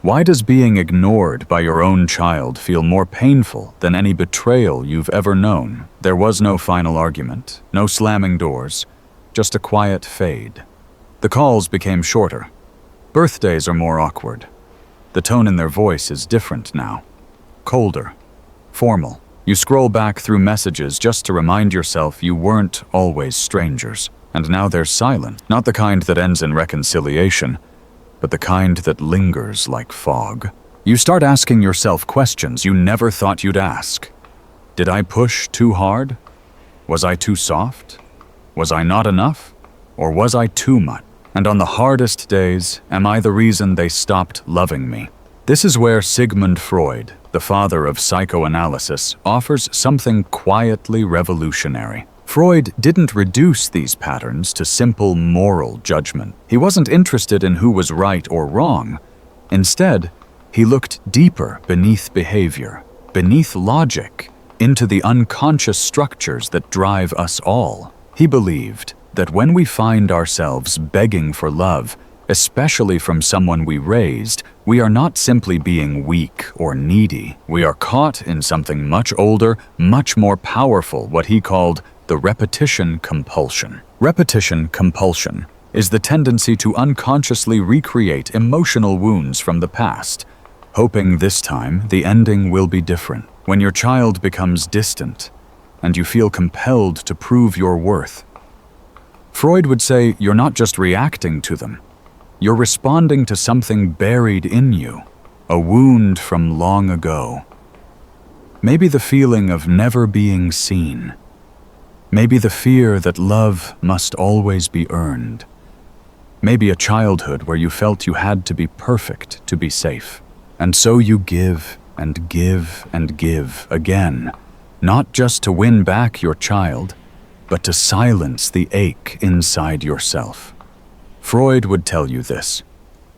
Why does being ignored by your own child feel more painful than any betrayal you've ever known? There was no final argument, no slamming doors, just a quiet fade. The calls became shorter. Birthdays are more awkward. The tone in their voice is different now. Colder. Formal. You scroll back through messages just to remind yourself you weren't always strangers. And now there's silence. Not the kind that ends in reconciliation, but the kind that lingers like fog. You start asking yourself questions you never thought you'd ask. Did I push too hard? Was I too soft? Was I not enough? Or was I too much? And on the hardest days, am I the reason they stopped loving me? This is where Sigmund Freud, the father of psychoanalysis, offers something quietly revolutionary. Freud didn't reduce these patterns to simple moral judgment. He wasn't interested in who was right or wrong. Instead, he looked deeper beneath behavior, beneath logic, into the unconscious structures that drive us all. He believed that when we find ourselves begging for love, especially from someone we raised, we are not simply being weak or needy. We are caught in something much older, much more powerful, what he called the repetition compulsion. Repetition compulsion is the tendency to unconsciously recreate emotional wounds from the past, hoping this time the ending will be different. When your child becomes distant and you feel compelled to prove your worth, Freud would say you're not just reacting to them, you're responding to something buried in you, a wound from long ago. Maybe the feeling of never being seen. Maybe the fear that love must always be earned. Maybe a childhood where you felt you had to be perfect to be safe. And so you give and give and give again, not just to win back your child, but to silence the ache inside yourself. Freud would tell you this: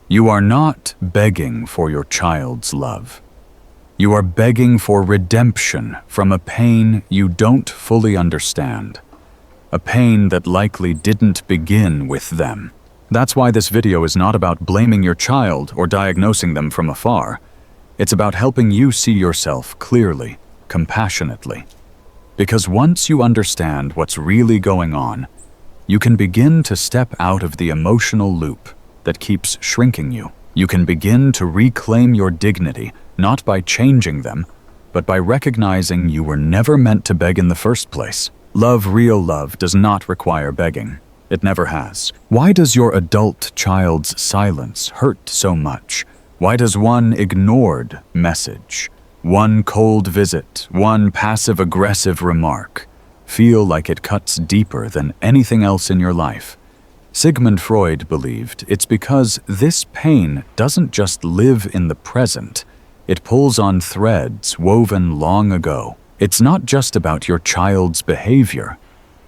you are not begging for your child's love. You are begging for redemption from a pain you don't fully understand, a pain that likely didn't begin with them. That's why this video is not about blaming your child or diagnosing them from afar. It's about helping you see yourself clearly, compassionately. Because once you understand what's really going on, you can begin to step out of the emotional loop that keeps shrinking you. You can begin to reclaim your dignity, not by changing them, but by recognizing you were never meant to beg in the first place. Love, real love, does not require begging. It never has. Why does your adult child's silence hurt so much? Why does one ignored message, one cold visit, one passive-aggressive remark feel like it cuts deeper than anything else in your life? Sigmund Freud believed it's because this pain doesn't just live in the present, it pulls on threads woven long ago. It's not just about your child's behavior,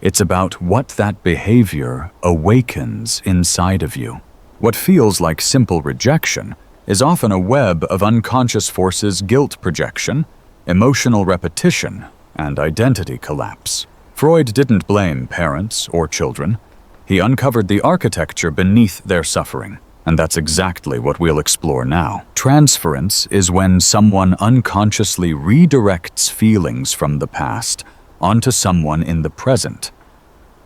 it's about what that behavior awakens inside of you. What feels like simple rejection is often a web of unconscious forces: guilt projection, emotional repetition, and identity collapse. Freud didn't blame parents or children. He uncovered the architecture beneath their suffering, and that's exactly what we'll explore now. Transference is when someone unconsciously redirects feelings from the past onto someone in the present.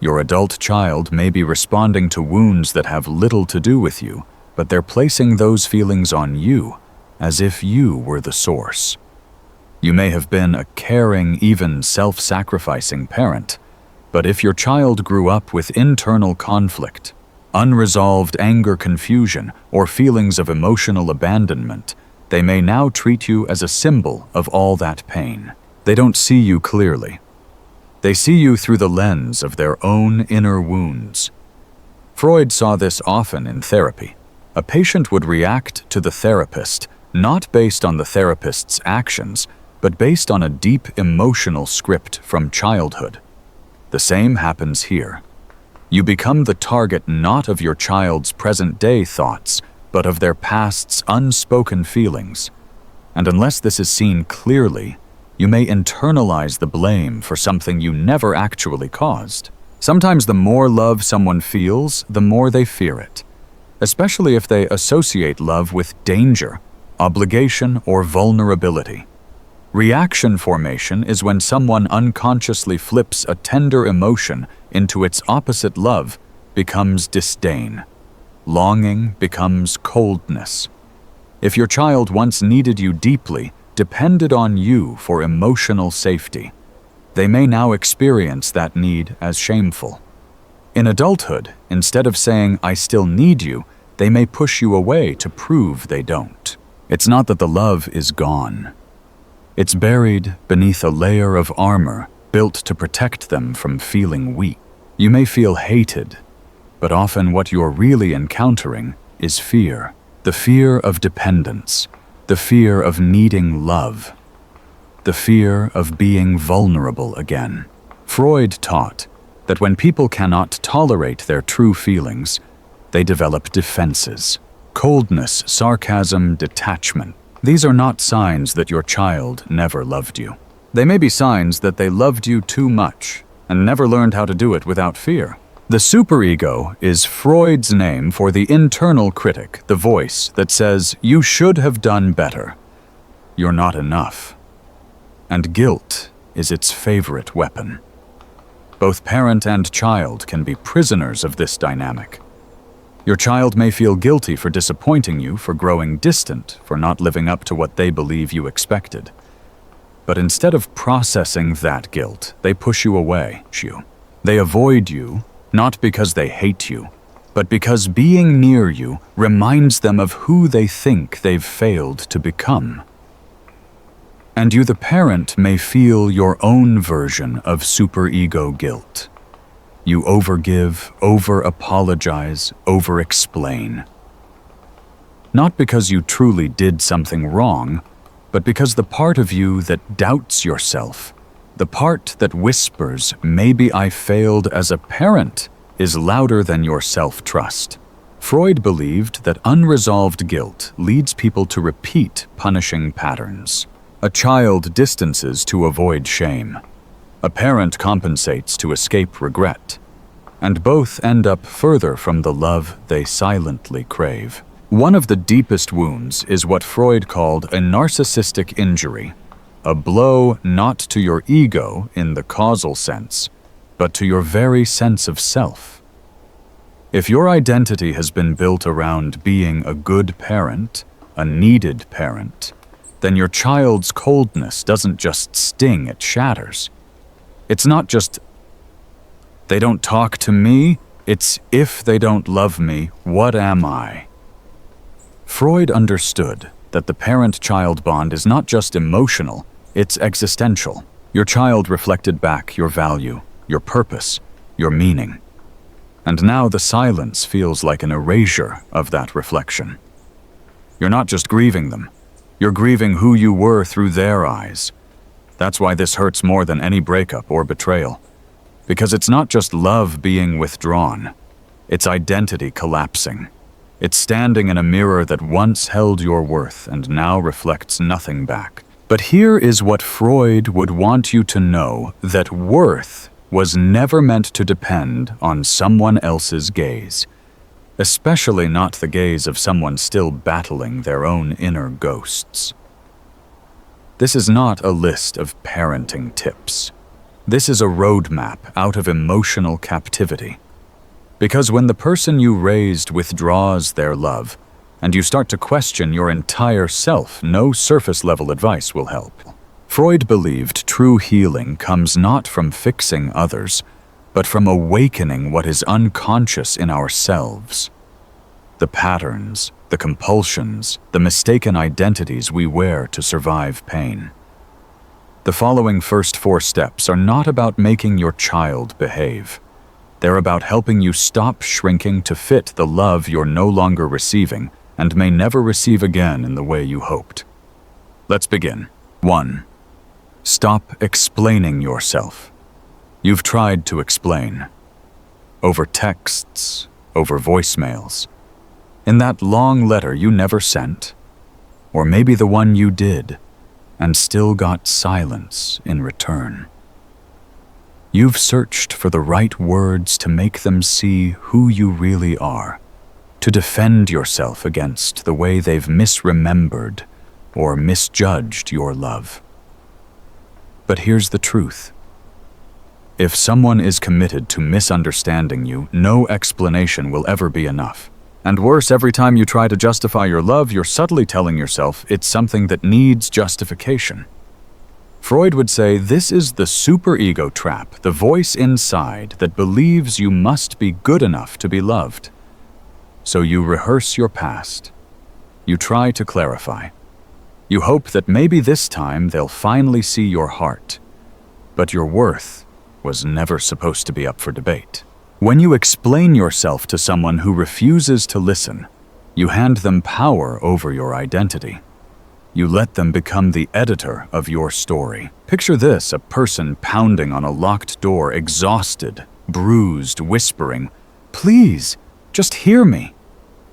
Your adult child may be responding to wounds that have little to do with you, but they're placing those feelings on you, as if you were the source. You may have been a caring, even self-sacrificing parent, but if your child grew up with internal conflict, unresolved anger, confusion, or feelings of emotional abandonment, they may now treat you as a symbol of all that pain. They don't see you clearly. They see you through the lens of their own inner wounds. Freud saw this often in therapy. A patient would react to the therapist not based on the therapist's actions, but based on a deep emotional script from childhood. The same happens here. You become the target not of your child's present-day thoughts, but of their past's unspoken feelings. And unless this is seen clearly, you may internalize the blame for something you never actually caused. Sometimes the more love someone feels, the more they fear it, especially if they associate love with danger obligation, or vulnerability. Reaction formation is when someone unconsciously flips a tender emotion into its opposite. Love becomes disdain. Longing becomes coldness. If your child once needed you deeply, depended on you for emotional safety, they may now experience that need as shameful. In adulthood, instead of saying, "I still need you," they may push you away to prove they don't. It's not that the love is gone. It's buried beneath a layer of armor built to protect them from feeling weak. You may feel hated, but often what you're really encountering is fear. The fear of dependence, the fear of needing love, the fear of being vulnerable again. Freud taught that when people cannot tolerate their true feelings, they develop defenses. Coldness, sarcasm, detachment. These are not signs that your child never loved you. They may be signs that they loved you too much and never learned how to do it without fear. The superego is Freud's name for the internal critic, the voice that says, "You should have done better. You're not enough." And guilt is its favorite weapon. Both parent and child can be prisoners of this dynamic. Your child may feel guilty for disappointing you, for growing distant, for not living up to what they believe you expected. But instead of processing that guilt, they push you away. They avoid you, not because they hate you, but because being near you reminds them of who they think they've failed to become. And you, the parent, may feel your own version of superego guilt. You overgive, over-apologize, over-explain. Not because you truly did something wrong, but because the part of you that doubts yourself, the part that whispers, "Maybe I failed as a parent," is louder than your self-trust. Freud believed that unresolved guilt leads people to repeat punishing patterns. A child distances to avoid shame. A parent compensates to escape regret. And both end up further from the love they silently crave. One of the deepest wounds is what Freud called a narcissistic injury, a blow not to your ego in the causal sense, but to your very sense of self. If your identity has been built around being a good parent, a needed parent, then your child's coldness doesn't just sting, it shatters. It's not just, "They don't talk to me," it's, "If they don't love me, what am I?" Freud understood that the parent-child bond is not just emotional, it's existential. Your child reflected back your value, your purpose, your meaning. And now the silence feels like an erasure of that reflection. You're not just grieving them, you're grieving who you were through their eyes. That's why this hurts more than any breakup or betrayal. Because it's not just love being withdrawn, it's identity collapsing. It's standing in a mirror that once held your worth and now reflects nothing back. But here is what Freud would want you to know, that worth was never meant to depend on someone else's gaze, especially not the gaze of someone still battling their own inner ghosts. This is not a list of parenting tips. This is a roadmap out of emotional captivity. Because when the person you raised withdraws their love, and you start to question your entire self, no surface-level advice will help. Freud believed true healing comes not from fixing others, but from awakening what is unconscious in ourselves. The patterns, the compulsions, the mistaken identities we wear to survive pain. The following first 4 steps are not about making your child behave. They're about helping you stop shrinking to fit the love you're no longer receiving and may never receive again in the way you hoped. Let's begin. 1. Stop explaining yourself. You've tried to explain. Over texts, over voicemails. In that long letter you never sent, or maybe the one you did, and still got silence in return. You've searched for the right words to make them see who you really are, to defend yourself against the way they've misremembered or misjudged your love. But here's the truth. If someone is committed to misunderstanding you, no explanation will ever be enough. And worse, every time you try to justify your love, you're subtly telling yourself it's something that needs justification. Freud would say this is the superego trap, the voice inside that believes you must be good enough to be loved. So you rehearse your past. You try to clarify. You hope that maybe this time they'll finally see your heart. But your worth was never supposed to be up for debate. When you explain yourself to someone who refuses to listen, you hand them power over your identity. You let them become the editor of your story. Picture this, a person pounding on a locked door, exhausted, bruised, whispering, "Please, just hear me."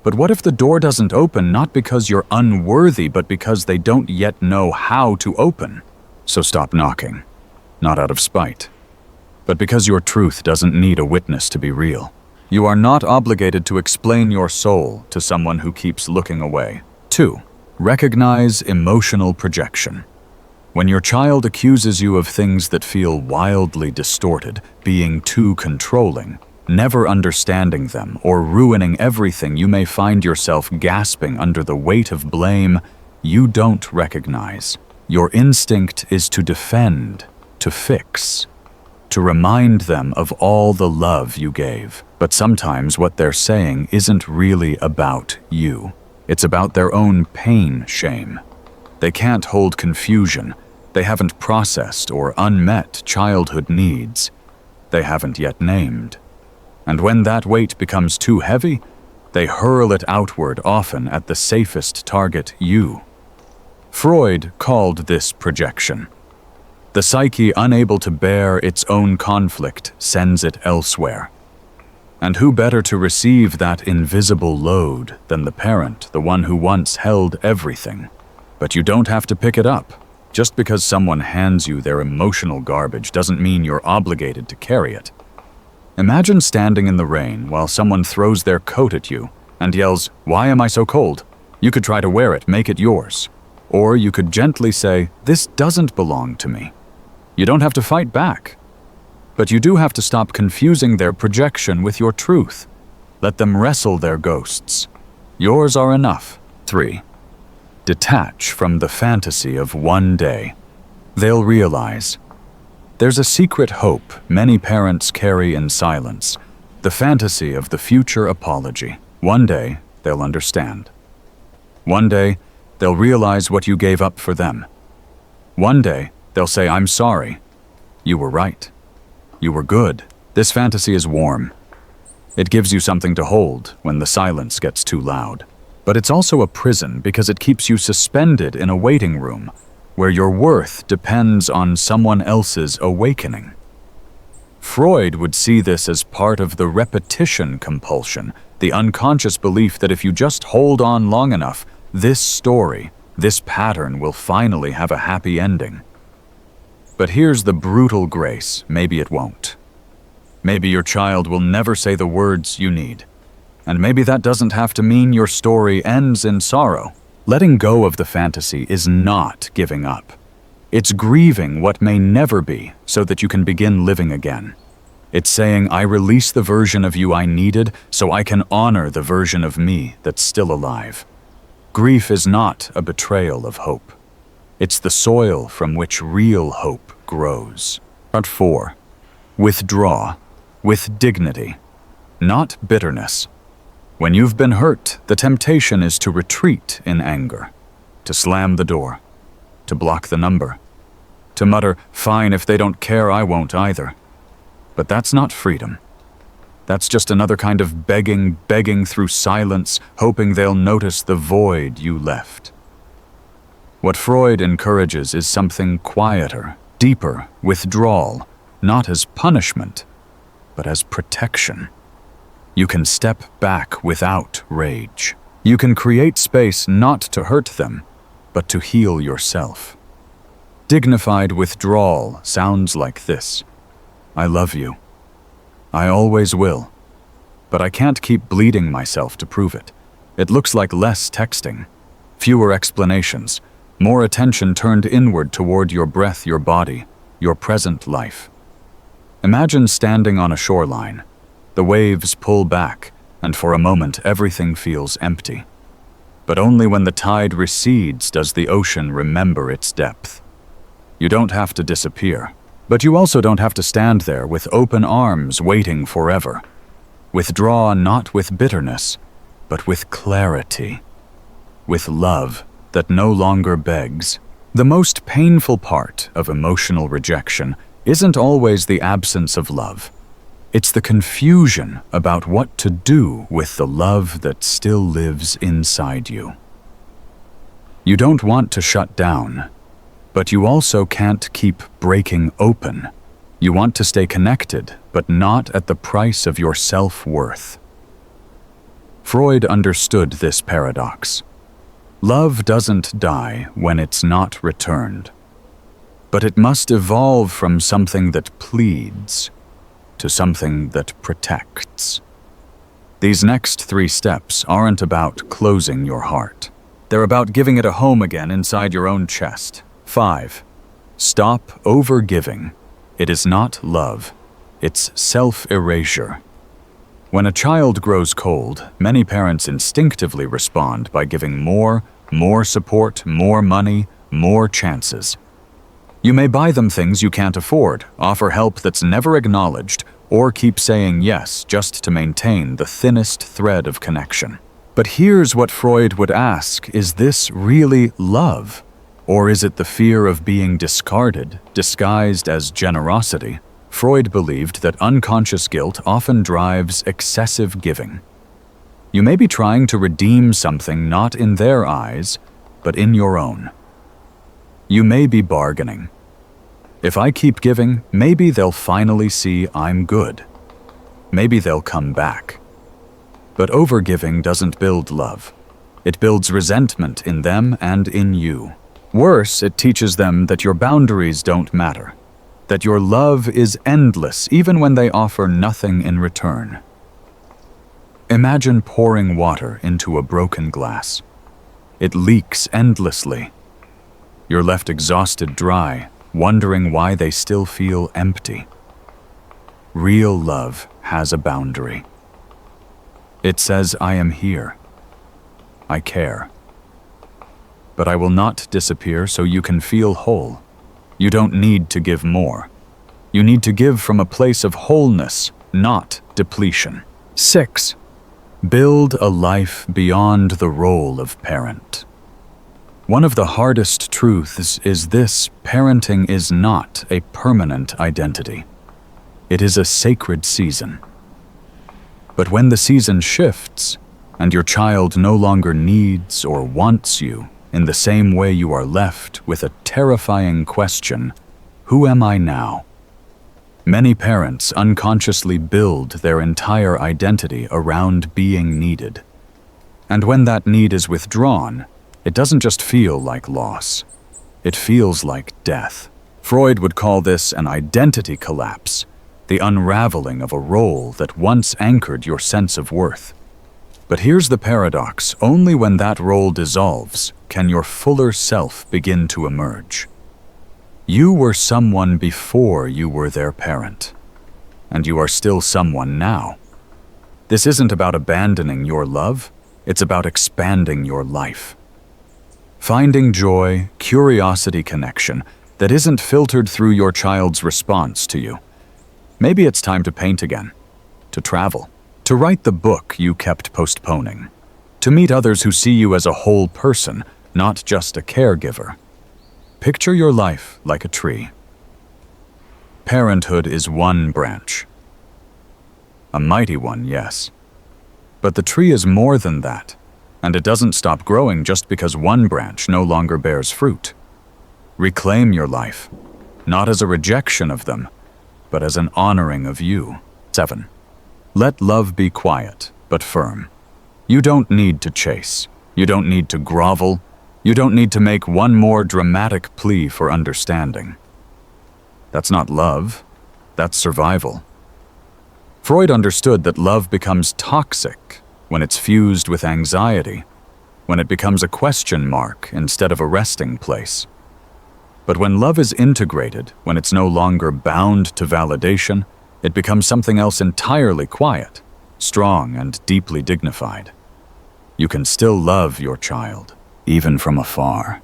But what if the door doesn't open, not because you're unworthy, but because they don't yet know how to open? So stop knocking, not out of spite, but because your truth doesn't need a witness to be real. You are not obligated to explain your soul to someone who keeps looking away. 2. Recognize emotional projection. When your child accuses you of things that feel wildly distorted, being too controlling, never understanding them, or ruining everything, you may find yourself gasping under the weight of blame you don't recognize. Your instinct is to defend, to fix, to remind them of all the love you gave. But sometimes what they're saying isn't really about you. It's about their own pain, shame. They can't hold confusion. They haven't processed or unmet childhood needs they haven't yet named. And when that weight becomes too heavy, they hurl it outward, often at the safest target, you. Freud called this projection. The psyche, unable to bear its own conflict, sends it elsewhere. And who better to receive that invisible load than the parent, the one who once held everything? But you don't have to pick it up. Just because someone hands you their emotional garbage doesn't mean you're obligated to carry it. Imagine standing in the rain while someone throws their coat at you and yells, "Why am I so cold?" You could try to wear it, make it yours. Or you could gently say, "This doesn't belong to me." You don't have to fight back. But you do have to stop confusing their projection with your truth. Let them wrestle their ghosts. Yours are enough. 3. Detach from the fantasy of one day. They'll realize. There's a secret hope many parents carry in silence, the fantasy of the future apology. One day, they'll understand. One day, they'll realize what you gave up for them. One day, they'll say, "I'm sorry. You were right. You were good." This fantasy is warm. It gives you something to hold when the silence gets too loud. But it's also a prison because it keeps you suspended in a waiting room where your worth depends on someone else's awakening. Freud would see this as part of the repetition compulsion, the unconscious belief that if you just hold on long enough, this story, this pattern will finally have a happy ending. But here's the brutal grace: maybe it won't. Maybe your child will never say the words you need. And maybe that doesn't have to mean your story ends in sorrow. Letting go of the fantasy is not giving up. It's grieving what may never be so that you can begin living again. It's saying, "I release the version of you I needed so I can honor the version of me that's still alive." Grief is not a betrayal of hope. It's the soil from which real hope grows. Part 4. Withdraw with dignity, not bitterness. When you've been hurt, the temptation is to retreat in anger, to slam the door, to block the number, to mutter, "Fine, if they don't care, I won't either." But that's not freedom. That's just another kind of begging through silence, hoping they'll notice the void you left. What Freud encourages is something quieter, deeper, withdrawal, not as punishment, but as protection. You can step back without rage. You can create space not to hurt them, but to heal yourself. Dignified withdrawal sounds like this: "I love you. I always will. but I can't keep bleeding myself to prove it. It looks like less texting, fewer explanations, more attention turned inward toward your breath, your body, your present life. Imagine standing on a shoreline. The waves pull back, and for a moment everything feels empty. But only when the tide recedes does the ocean remember its depth. You don't have to disappear, but you also don't have to stand there with open arms waiting forever. Withdraw not with bitterness, but with clarity, with love that no longer begs. The most painful part of emotional rejection isn't always the absence of love. It's the confusion about what to do with the love that still lives inside you. You don't want to shut down, but you also can't keep breaking open. You want to stay connected, but not at the price of your self-worth. Freud understood this paradox. Love doesn't die when it's not returned, but it must evolve from something that pleads to something that protects. These next 3 steps aren't about closing your heart. They're about giving it a home again inside your own chest. 5. Stop over-giving. It is not love. It's self-erasure. When a child grows cold, many parents instinctively respond by giving more support, more money, more chances. You may buy them things you can't afford, offer help that's never acknowledged, or keep saying yes just to maintain the thinnest thread of connection. But here's what Freud would ask: is this really love? Or is it the fear of being discarded, disguised as generosity? Freud believed that unconscious guilt often drives excessive giving. You may be trying to redeem something not in their eyes, but in your own. You may be bargaining. If I keep giving, maybe they'll finally see I'm good. Maybe they'll come back. But overgiving doesn't build love. It builds resentment in them and in you. Worse, it teaches them that your boundaries don't matter, that your love is endless even when they offer nothing in return. Imagine pouring water into a broken glass. It leaks endlessly. You're left exhausted, dry, wondering why they still feel empty. Real love has a boundary. It says, I am here. I care. But I will not disappear so you can feel whole. You don't need to give more. You need to give from a place of wholeness, not depletion. 6. Build a life beyond the role of parent. One of the hardest truths is this: parenting is not a permanent identity. It is a sacred season. But when the season shifts, and your child no longer needs or wants you in the same way, you are left with a terrifying question: who am I now? Many parents unconsciously build their entire identity around being needed. And when that need is withdrawn, it doesn't just feel like loss. It feels like death. Freud would call this an identity collapse, the unraveling of a role that once anchored your sense of worth. But here's the paradox: only when that role dissolves can your fuller self begin to emerge. You were someone before you were their parent, and you are still someone now. This isn't about abandoning your love, it's about expanding your life. Finding joy, curiosity, connection that isn't filtered through your child's response to you. Maybe it's time to paint again, to travel, to write the book you kept postponing, to meet others who see you as a whole person, not just a caregiver. Picture your life like a tree. Parenthood is one branch. A mighty one, yes. But the tree is more than that, and it doesn't stop growing just because one branch no longer bears fruit. Reclaim your life, not as a rejection of them, but as an honoring of you. 7. Let love be quiet, but firm. You don't need to chase. You don't need to grovel. You don't need to make one more dramatic plea for understanding. That's not love. That's survival. Freud understood that love becomes toxic when it's fused with anxiety, when it becomes a question mark instead of a resting place. But when love is integrated, when it's no longer bound to validation, it becomes something else entirely quiet, strong, and deeply dignified. You can still love your child, even from afar,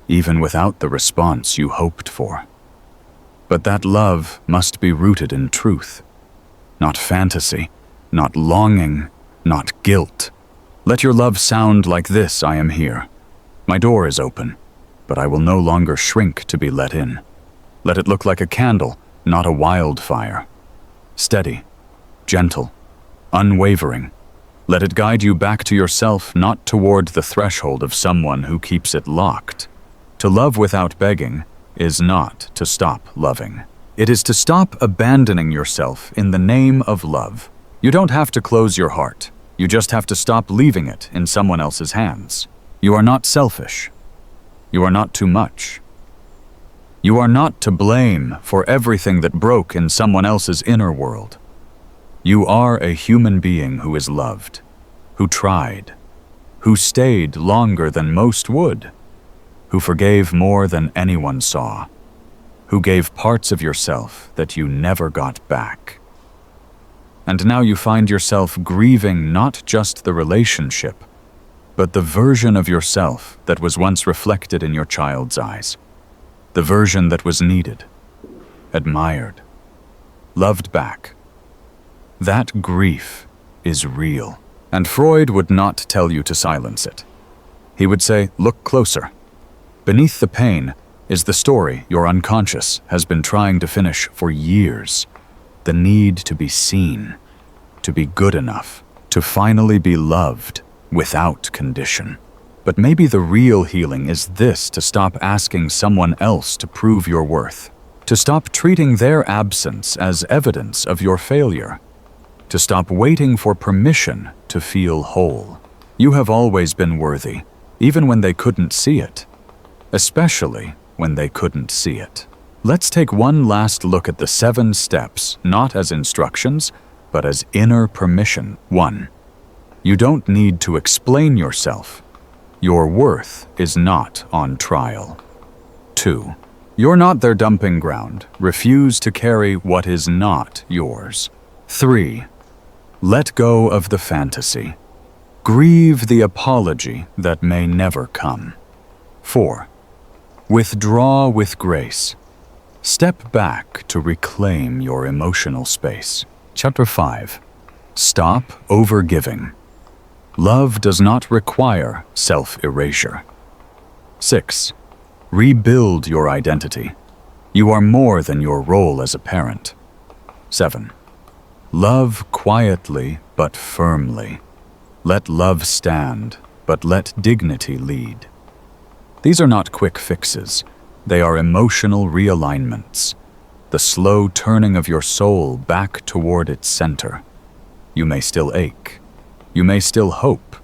even without the response you hoped for. But that love must be rooted in truth, not fantasy, not longing, not guilt. Let your love sound like this: I am here. My door is open, but I will no longer shrink to be let in. Let it look like a candle, not a wildfire. Steady, gentle, unwavering. Let it guide you back to yourself, not toward the threshold of someone who keeps it locked. To love without begging is not to stop loving. It is to stop abandoning yourself in the name of love. You don't have to close your heart. You just have to stop leaving it in someone else's hands. You are not selfish. You are not too much. You are not to blame for everything that broke in someone else's inner world. You are a human being who is loved, who tried, who stayed longer than most would, who forgave more than anyone saw, who gave parts of yourself that you never got back. And now you find yourself grieving not just the relationship, but the version of yourself that was once reflected in your child's eyes, the version that was needed, admired, loved back. That grief is real, and Freud would not tell you to silence it. He would say, look closer. Beneath the pain is the story your unconscious has been trying to finish for years. The need to be seen, to be good enough, to finally be loved without condition. But maybe the real healing is this: to stop asking someone else to prove your worth, to stop treating their absence as evidence of your failure, to stop waiting for permission to feel whole. You have always been worthy, even when they couldn't see it, especially when they couldn't see it. Let's take one last look at the 7 steps, not as instructions, but as inner permission. 1. You don't need to explain yourself. Your worth is not on trial. 2. You're not their dumping ground. Refuse to carry what is not yours. 3. Let go of the fantasy. Grieve the apology that may never come. 4. Withdraw with grace. Step back to reclaim your emotional space. Chapter 5. Stop overgiving. Love does not require self-erasure. 6. Rebuild your identity. You are more than your role as a parent. 7. Love quietly but firmly. Let love stand, but let dignity lead. These are not quick fixes. They are emotional realignments, the slow turning of your soul back toward its center. You may still ache. You may still hope.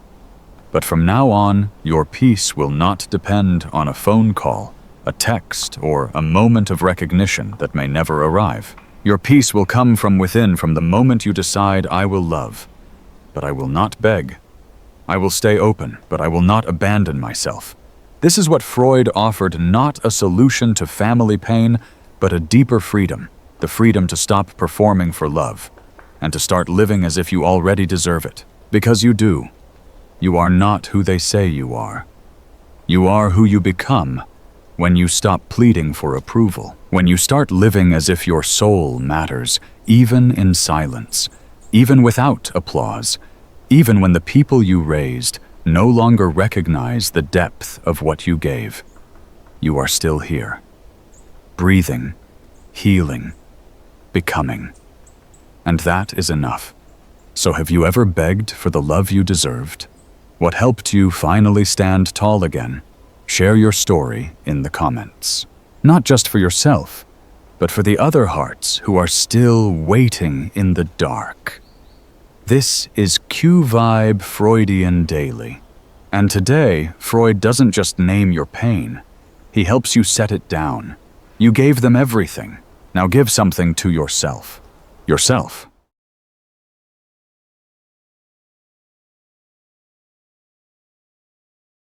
But from now on, your peace will not depend on a phone call, a text, or a moment of recognition that may never arrive. Your peace will come from within from the moment you decide, I will love, but I will not beg. I will stay open, but I will not abandon myself. This is what Freud offered: not a solution to family pain, but a deeper freedom, the freedom to stop performing for love, and to start living as if you already deserve it. Because you do. You are not who they say you are. You are who you become when you stop pleading for approval, when you start living as if your soul matters, even in silence, even without applause, even when the people you raised no longer recognize the depth of what you gave. You are still here, breathing, healing, becoming. And that is enough. So have you ever begged for the love you deserved? What helped you finally stand tall again? Share your story in the comments. Not just for yourself, but for the other hearts who are still waiting in the dark. This is Q-Vibe Freudian Daily. And today, Freud doesn't just name your pain. He helps you set it down. You gave them everything. Now give something to yourself. Yourself.